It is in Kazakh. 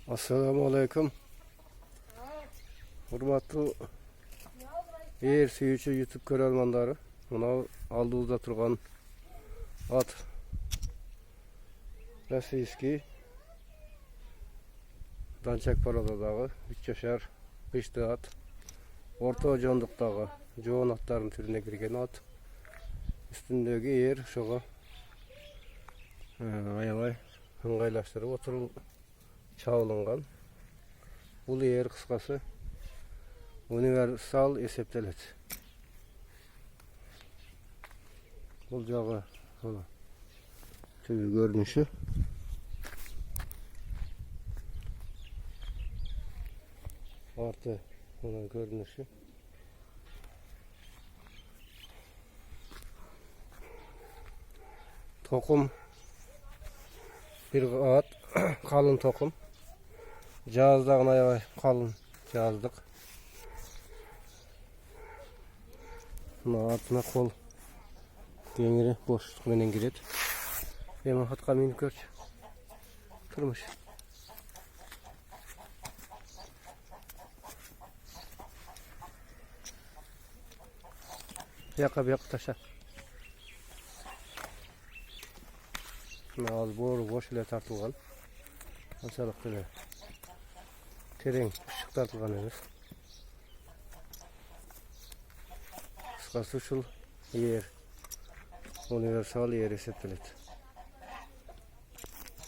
Assalamu alaikum. Hurmatlı yer suyucu YouTube көрермандары. Мынау алдыбызда тұрған ат российский данчак породадағы 3 жашар бешті ат. Орта жондықтағы жоон аттардың түріне кірген ат. Үстіндегі ер шоға аябай ыңғайлаштырып отырып чабылынған. Бұл ер қысқасы универсал есептеледі. Бұл жағы төбе көрініші. Арты оның көрініші. Тоқым bir at, қалың тоқым. Жаздағын аябай қалың жаздық. Мына артына қол кеңірі боштықменен келеді. Мен атқа миніп көрші. Тұрмыш. Бұяққа таша. Ал боры бош ile тартылған. Оншалықты терең шық тартылған емес. Қысқасы ушул ер универсал ер есептеледі.